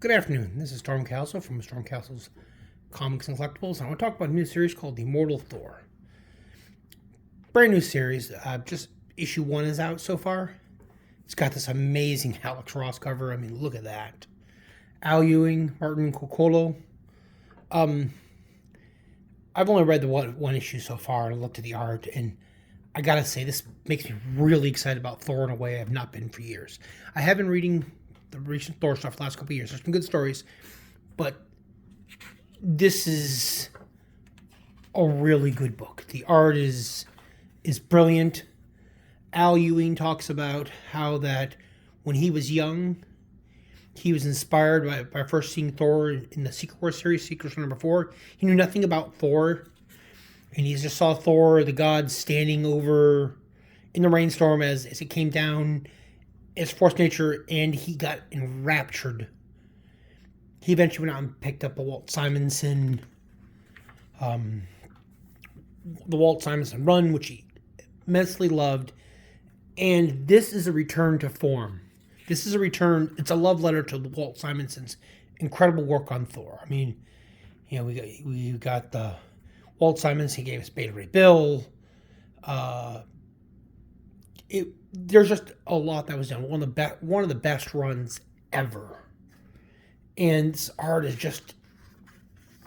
Good afternoon. This is Storm Castle from Storm Castle's Comics and Collectibles. And I want to talk about a new series called The Immortal Thor. Brand new series. Just issue 1 is out so far. It's got this amazing Alex Ross cover. I mean, look at that. Al Ewing, Martin Coccolo. I've only read the one issue so far and looked at the art, and I gotta say, this makes me really excited about Thor in a way I've not been for years. I have been reading the recent Thor stuff the last couple of years. There's some good stories, but this is a really good book. The art is brilliant. Al Ewing talks about how that when he was young, he was inspired by first seeing Thor in the Secret Wars series, Secret Wars #4. He knew nothing about Thor, and he just saw Thor, the god, standing over in the rainstorm as it came down, as force nature, and he got enraptured. He eventually went out and picked up a Walt Simonson, the Walt Simonson run, which he immensely loved. And this is a return to form. This is a return. It's a love letter to Walt Simonson's incredible work on Thor. I mean, you know, we got the Walt Simonson. He gave us Beta Ray Bill. There's just a lot that was done. One of the best runs ever. And this art is just,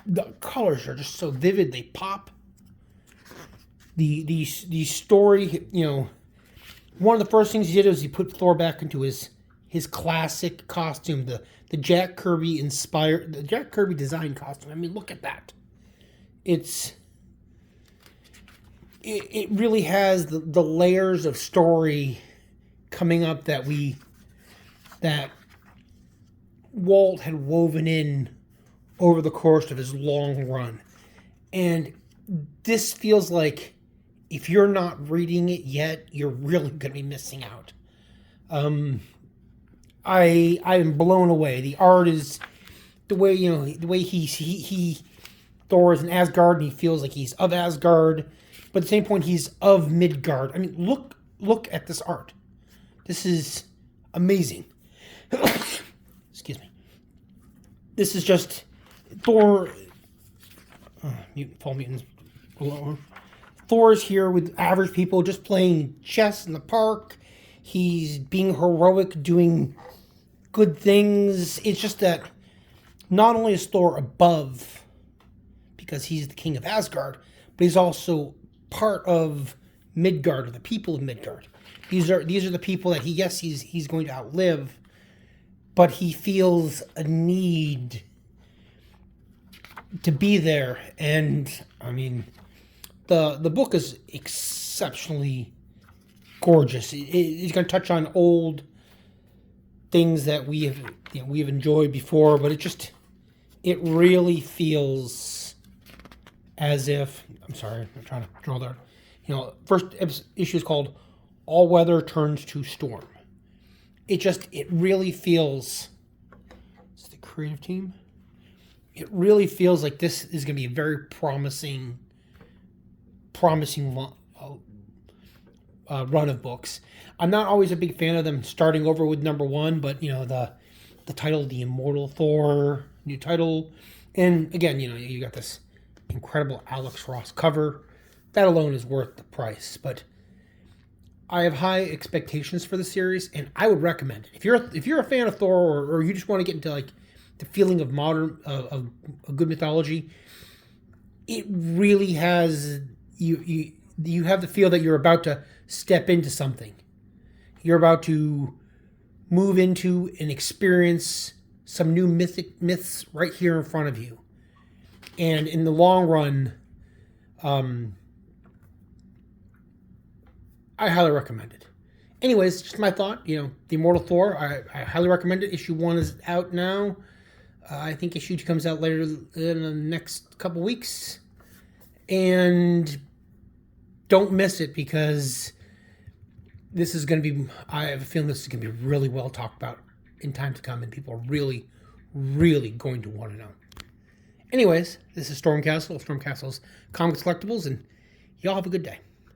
the colors are just so vivid. They pop. The story, you know, one of the first things he did was he put Thor back into his classic costume, the Jack Kirby design costume. I mean, look at that. It really has the layers of story coming up that Walt had woven in over the course of his long run. And this feels like, if you're not reading it yet, you're really going to be missing out. I am blown away. The art is the way he Thor is in Asgard, and he feels like he's of Asgard, but at the same point he's of Midgard. I mean, look at this art. This is amazing. Excuse me. This is just Thor. Fall mutants. Thor's here with average people just playing chess in the park. He's being heroic, doing good things. It's just that not only is Thor above, because he's the king of Asgard, but he's also part of Midgard, or the people of Midgard. These are the people that he's going to outlive, but he feels a need to be there. And I mean, the book is exceptionally gorgeous. It's going to touch on old things that we have enjoyed before, but it really feels as if, I'm sorry, I'm trying to draw there. You know, first issue is called All Weather Turns to Storm. It really feels, it's the creative team. It really feels like this is going to be a very promising run of books. I'm not always a big fan of them starting over with #1, but you know, the title, The Immortal Thor, new title, and again, you know, you got this incredible Alex Ross cover. That alone is worth the price. But I have high expectations for the series, and I would recommend it. If you're a fan of Thor, or you just want to get into like the feeling of modern of a good mythology, it really has you have the feel that you're about to step into something. You're about to move into and experience some new myths right here in front of you. And in the long run, I highly recommend it. Anyways, just my thought. You know, The Immortal Thor, I highly recommend it. Issue 1 is out now. I think issue 2 comes out later in the next couple weeks. And don't miss it, because this is going to be, I have a feeling this is going to be really well talked about in time to come, and people are really, really going to want to know. Anyways, this is Storm Castle of Storm Castle's Comics Collectibles, and y'all have a good day.